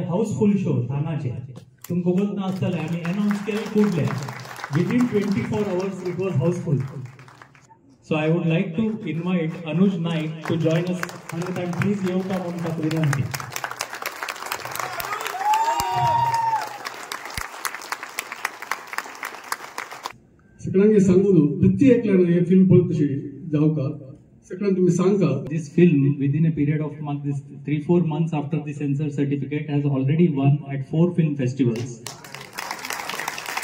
Housefull show थानाचे तुमको बोलत ना असताना आम्ही अनाउन्स केले कुठले within 24 hours it was hauseful. So I would like to invite Anuj Naik to join us on the time. Please येऊ का म्हणून विनंती. सगळ्यांनी सांगून प्रत्येकाला हे फिल्म पळत कशी जाऊ का सगळ्यांना तुम्ही सांगा. This film within a period of month, this 3-4 months after the censor certificate has already won at 4 film festivals.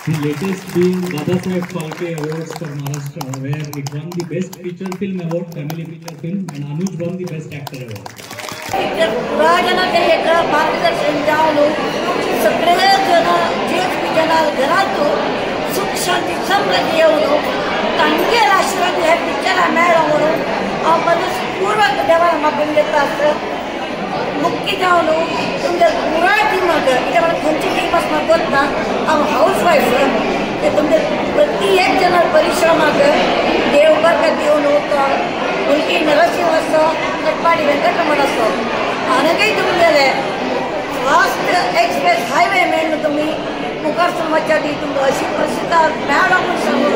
The latest being Dadasaheb Phalke Awards for Maharashtra, where it won the Best Feature Film Award, Family Feature Film, and Anuj won the Best Actor Award. राजनाचे एक मार्गदर्शन जाऊन सगळे जण जेच जनाल घरात सुख शांती समृद्धी येऊन तांगे राष्ट्रात हे पिक्चर मेळो म्हणून मनस्पूर्वक देवाला मागून घेता असतं मुख्य जाऊन तुमच्या पुरा टीमाक इथे मला खंयची टीम आसना करता हांव हाऊस वायफ ते तुमचे प्रत्येक जन परिश्रमाक देव बरकत दिवन वता मुलगी नरसिंह आसो कटपाडी वेंकटरमण आसो आनीकय तुमगेले फास्ट एक्सप्रेस हायवे मेळून तुमी मुखार समजच्या ती तुमकां अशी प्रसिद्ध मेळो म्हूण सांगून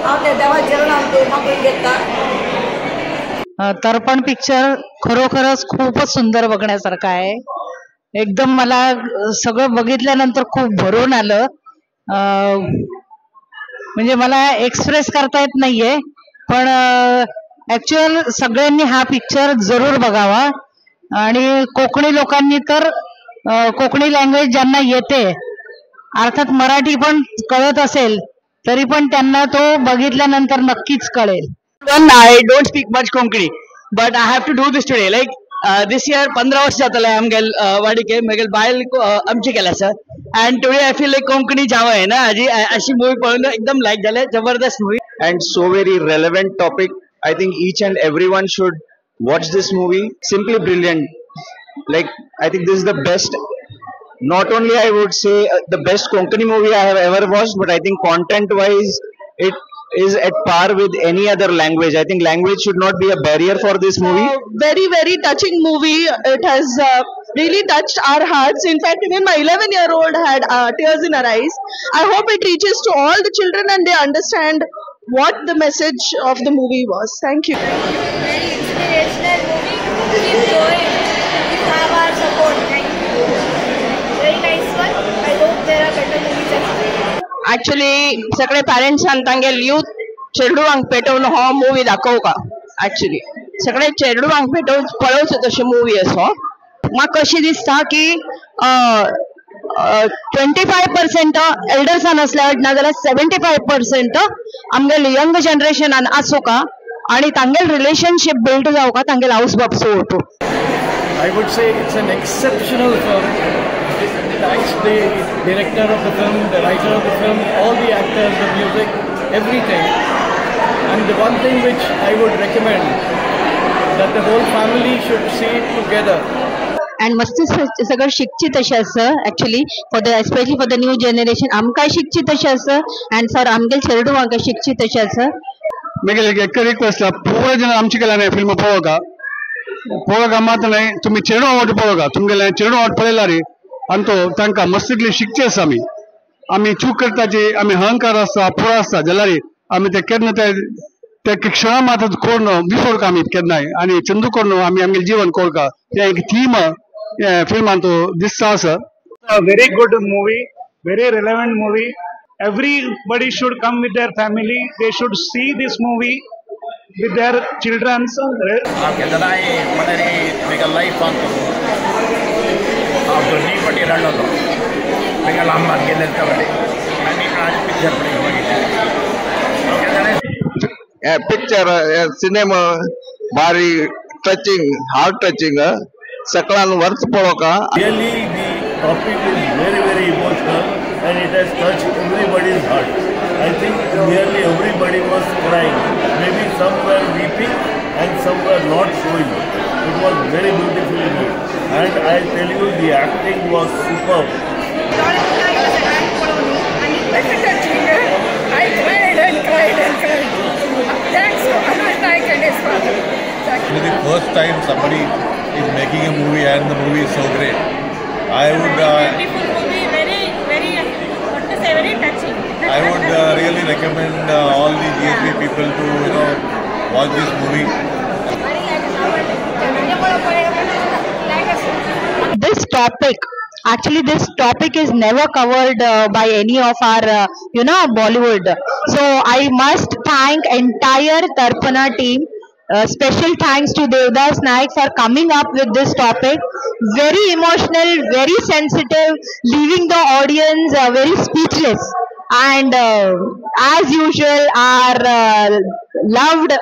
हांव त्या देवा चरणांत मागून घेता. तर्पण पिक्चर खरोखरच खूपच सुंदर बघण्यासारखं आहे. एकदम मला सगळं बघितल्यानंतर खूप भरून आलं. म्हणजे मला एक्सप्रेस करता येत नाहीये पण ऍक्च्युअल सगळ्यांनी हा पिक्चर जरूर बघावा आणि कोकणी लोकांनी तर कोकणी लँग्वेज ज्यांना येते अर्थात मराठी पण कळत असेल तरी पण त्यांना तो बघितल्यानंतर नक्कीच कळेल. I don't speak much Konkani, but I have to do this today. Like this year, 15 वर्ष जातले आमगेल वाडीके मगेल बायल आमची केला sir. And today I feel like Konkani जावा है ना आजी अशी मूवी पळून एकदम लाईक झाले जबरदस्त movie. And so very relevant topic. I think each and everyone should watch this movie. Simply brilliant. Like I think this is the best. Not only I would say the best Konkani movie I have ever watched, but I think content-wise it is at par with any other language. I think language should not be a barrier for this movie. Very, very touching movie. It has really touched our hearts. In fact, even my 11-year-old had tears in her eyes. I hope it reaches to all the children and they understand what the message of the movie was. Thank you. Very inspirational movie. Keep going. You have our support. Thank you. Very nice one. I hope there are better movies as well. Actually सगळे parents सांगतांगे youth चेडूवांक पेटोवन हो movie दाखोवका. Actually सगळे चेडूवांक पेटोवन पळोवचो तशी movie असो. म्हाका कशी दिसता की 25% एल्डर्सान असल्या नाजाल्यार 75% आमगेले यंग जनरेशनान आसूका आणि तांगेल रिलेशनशिप बिल्ड जावका तांगेल हाऊस बाप सोडतो. I would say it's an exceptional film. Thanks the director of the film, the writer of the film, all the actors, the music, everything. And the one thing which I would recommend that the whole family should see it together. And मस्त सगळं शिकची तशें आसा actually for the specially for the new generation आमकांय शिकची तशें आसा and sir आमगेल चेडूवांक शिकची तशें आसा. मेगेले एक रिक्वेस्ट पूरा जन आमची केला नाही फिल्म पळोवका पळोवका मात नाही तुम्ही चेडू आवड पळोवका तुमगेले चेडू आवड पळयला रे आणि तो तांकां मस्तगली शिकचे आसा. आमी चूक करताची आमी अहंकार आसता पुरो आसता जाल्यार आमी ते केन्ना ते क्षणा मात कोण विसरका आमी केन्नाय आनी चंदू कोण आमी आमगे जीवन कोरका ते एक थीम फिल्मान तो दिसता आसा. Very good movie, very relevant movie. Everybody should come with their family. They should see this movie with their children. Life दोन्ही पटी रडलो ताका लांबात गेले कबड्डी आनी आज पिक्चर पळय पिक्चर सिनेमा भारी टचिंग हार्ट टचिंग सकळान वर्थ पळोवका. Really the topic is very very emotional and it has touched everybody's heart. I think nearly everybody was crying. Maybe some were weeping and some were not showing. It was very beautifully made. And I tell you, the acting was superb. I cried and cried and cried. Thanks to Anuj Naik and his father. It's the first time somebody is making a movie and the movie is so great. I would. Beautiful movie, very, what to say, very touching. I would really recommend all the GSB people to watch this movie. This topic is never covered by any of our Bollywood. So I must thank entire Tarpana team. Special thanks to Devdas Naik for coming up with this topic. Very emotional, very sensitive, leaving the audience very speechless. And as usual, our loved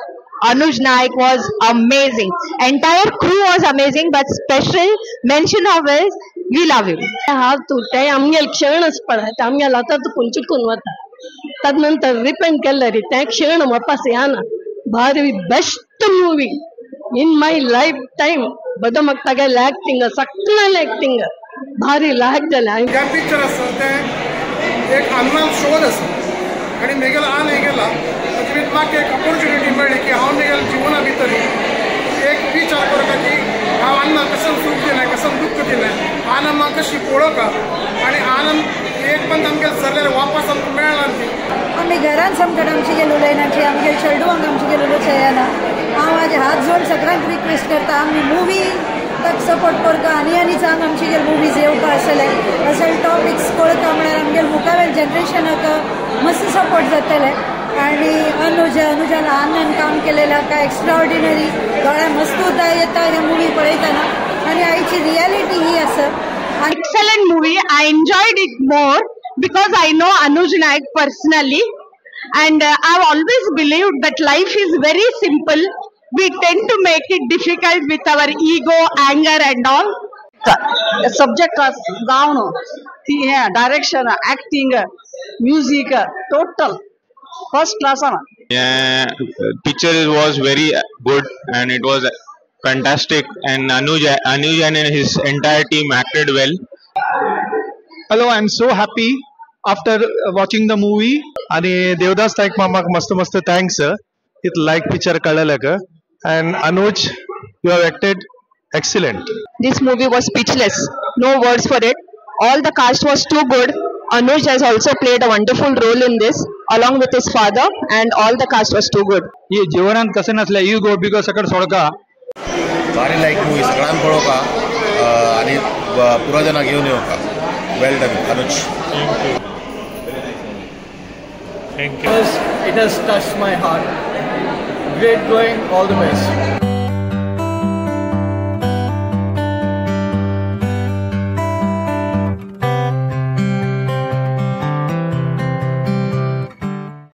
Anuj Naik was amazing. Entire crew was amazing, but special mention of is we love you. हात तुटे आमगे क्षणच पडत आमगेला आता कुंचिटकून वता तदनंतर repent केल्लरी ते क्षण वापस याना भारी best movie in my lifetime बदो मग तगेल एक्टिंग सक्कल एक्टिंग भारी लाग जाले त्या पिक्चर आसा ते एक अनमोल शोध आसा आणि मेगेला आन हेगेला म्हणजे म्हाका एक ऑपॉर्च्युनिटी मेळ्ळी की हांव मेगेल जिवना भितर एक विचार करता की हांव अन्न कसं सुख दिलें कसं दुःख दिलें आनंद म्हाका कशी पळोवका आणि आनंद एक पण आमगे सरलेले वापस आमकां मेळना ती आमी घरान समकट आमची गेलो लयनाची आमगे चेडवांक आमची गेलो चयना हांव म्हाजे हात जोडून सगळ्यांक रिक्वेस्ट करता आमी मुवी तक सपोर्ट करता आनी सांग आमची गेल मुवीज येवपा आसले अशें टॉपिक्स कळटा म्हळ्यार आमगे मुखावेल जनरेशनाक मस्त सपोर्ट जातले आणि अनुजान आनंद काम केलेला काय एक्स्ट्राऑर्डिनरी दोळ्या मस्त उदय येता हे मुवी पळयतना आणि आयची रियालिटी ही आसा. Excellent movie. I enjoyed it more because I know Anuj Naik personally, and I've always believed that life is very simple. We tend to make it difficult with our ego, anger, and all. The subject was down, direction, acting, music, total first class. Yeah, picture was very good and it was fantastic, and Anuj and his entire team acted well. Hello, I'm so happy after watching the movie. आणि देवदास नाईक मामाक मस्त thanks. It like picture कळलं and Anuj, you have acted excellent. This movie was speechless. No words for it. All the cast was too good. Anuj has also played a wonderful role in this, along with his father, and all the cast was too good. हे जीवनात कसे नसले you go because सकट सोडका भारी लायक movie सगळ्यांक पळोवका आनी पुरो जाणां घेवन येवका. Well done Anuj. Thank you. It has touched my heart. Great going, all the best.